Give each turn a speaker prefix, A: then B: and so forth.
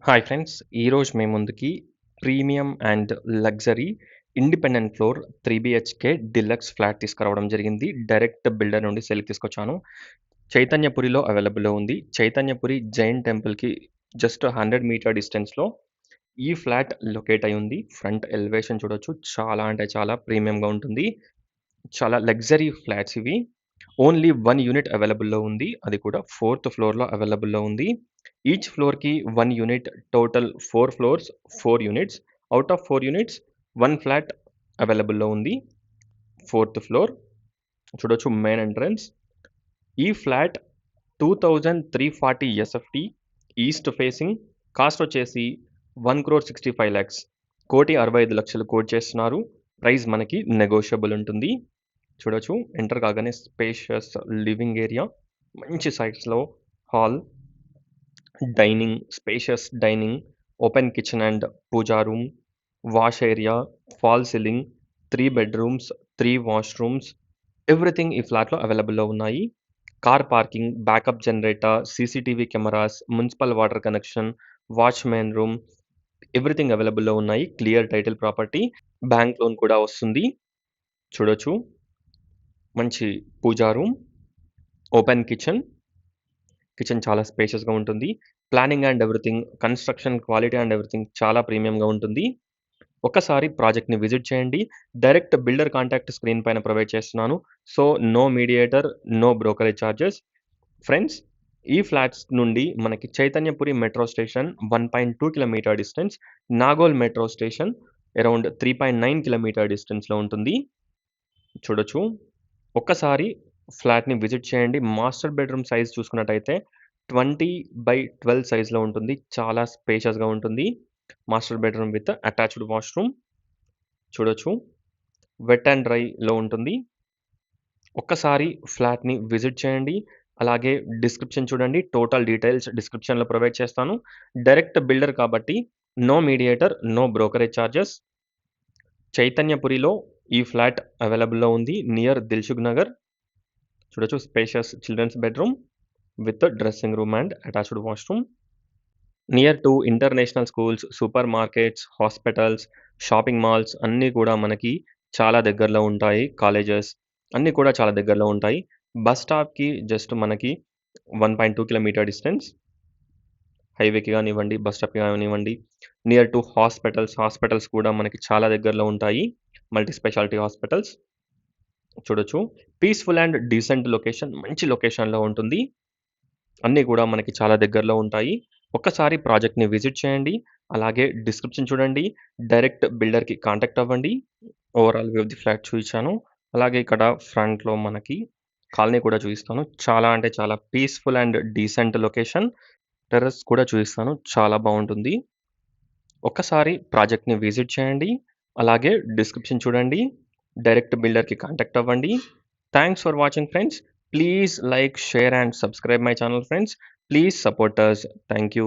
A: Hi friends! ఈరోజు మీ ముందుకి premium and luxury independent floor 3 BHK deluxe flat తీసుకురావడం జరిగింది. డైరెక్ట్ బిల్డర్ నుండి సేల్‌కి తీసుకొచ్చాను. చైతన్యపురిలో అవైలబుల్‌లో ఉంది. చైతన్యపురి జైన్ టెంపుల్‌కి జస్ట్ 100 మీటర్ డిస్టెన్స్‌లో ఈ ఫ్లాట్ లొకేట్ అయి ఉంది. ఫ్రంట్ ఎలివేషన్ చూడొచ్చు. చాలా అంటే చాలా ప్రీమియంగా ఉంటుంది. చాలా లగ్జరీ ఫ్లాట్స్ ఇవి. ఓన్లీ 1 యూనిట్ అవైలబుల్‌లో ఉంది. అది కూడా 4థ్ ఫ్లోర్‌లో అవైలబుల్‌లో ఉంది. ఈచ్ ఫ్లోర్‌కి 1 unit, total 4 floors, 4 units. Out of 4 units 1 flat అవైలబుల్‌లో ఉంది. 4థ్ ఫ్లోర్ చూడొచ్చు మెయిన్ ఎంట్రన్స్. ఈ flat 2340 SFT east facing. Cost వచ్చేసి 1,65,00,000 1,65,00,000 కోట్ చేస్తున్నారు. ప్రైస్ మనకి నెగోషియబుల్ ఉంటుంది. చూడొచ్చు ఎంటర్ కాగానే స్పేషియస్ లివింగ్ ఏరియా, మంచి సైజ్‌లో hall, dining, spacious dining, open kitchen and puja room, wash area, fall ceiling, 3 bedrooms, 3 washrooms, everything ఈ ఫ్లాట్‌లో అవైలబుల్‌లో ఉన్నాయి. Car parking, backup generator, CCTV cameras, municipal water connection, watchmen room, everything అవైలబుల్‌లో ఉన్నాయి. Clear title property. Bank loan కూడా వస్తుంది. చూడొచ్చు మంచి puja room, open kitchen. Kitchen చాలా స్పేషియస్‌గా ఉంటుంది. Planning and everything, construction quality and everything చాలా ప్రీమియంగా ఉంటుంది. ఒక్కసారి ప్రాజెక్ట్‌ని విజిట్ చేయండి. డైరెక్ట్ బిల్డర్ కాంటాక్ట్ స్క్రీన్ పైన ప్రొవైడ్ చేస్తున్నాను. So, no mediator, no brokerage charges. Friends, ఈ ఫ్లాట్స్ నుండి మనకి Chaitanyapuri metro station 1.2 kilometer distance, Nagole metro station around 3.9 kilometer డిస్టెన్స్‌లో ఉంటుంది. చూడొచ్చు. ఒక్కసారి ఫ్లాట్‌ని విజిట్ చేయండి. మాస్టర్ బెడ్‌రూమ్ సైజ్ చూసుకున్నట్టయితే 20/12 సైజ్‌లో ఉంటుంది. చాలా స్పేషియస్‌గా ఉంటుంది. Master bedroom with attached washroom. చూడొచ్చు. వెట్ అండ్ డ్రైలో ఉంటుంది. ఒక్కసారి ఫ్లాట్‌ని విజిట్ చేయండి. అలాగే డిస్క్రిప్షన్ చూడండి. టోటల్ డీటెయిల్స్ డిస్క్రిప్షన్‌లో ప్రొవైడ్ చేస్తాను. డైరెక్ట్ బిల్డర్ కాబట్టి no mediator, no brokerage charges. చైతన్యపురిలో ఈ ఫ్లాట్ అవైలబుల్‌లో ఉంది. నియర్ దిల్సుఖ్ నగర్. చూడొచ్చు spacious children's bedroom with dressing room and attached washroom. Near to international schools, supermarkets, hospitals, shopping malls అన్నీ కూడా మనకి చాలా దగ్గరలో ఉంటాయి. కాలేజెస్ అన్నీ కూడా చాలా దగ్గరలో ఉంటాయి. బస్ స్టాప్‌కి జస్ట్ మనకి 1.2 కిలోమీటర్ డిస్టెన్స్. హైవేకి గానివ్వండి, బస్ స్టాప్‌కి గానివ్వండి. నియర్ టు హాస్పిటల్స్ కూడా మనకి చాలా దగ్గరలో ఉంటాయి. Multi speciality hospitals. చూడొచ్చు. Peaceful and decent location. మంచి లొకేషన్‌లో ఉంటుంది. అన్నీ కూడా మనకి చాలా దగ్గరలో ఉంటాయి. ఒక్కసారి ప్రాజెక్ట్‌ని విజిట్ చేయండి. అలాగే డిస్క్రిప్షన్ చూడండి. డైరెక్ట్ బిల్డర్‌కి కాంటాక్ట్ అవ్వండి. Overall view of the flat చూయించాను. అలాగే ఇక్కడ ఫ్రంట్‌లో మనకి కాలనీ కూడా చూయిస్తాను. చాలా అంటే చాలా peaceful and decent location. Terrace కూడా చూయిస్తాను. చాలా బావుంటుంది. ఒక్కసారి ప్రాజెక్ట్‌ని విజిట్ చేయండి. అలాగే డిస్క్రిప్షన్ చూడండి. డైరెక్ట్ బిల్డర్‌కి కాంటాక్ట్ అవ్వండి. Thanks for watching friends. Please like, share and subscribe my channel friends. Please support us. Thank you.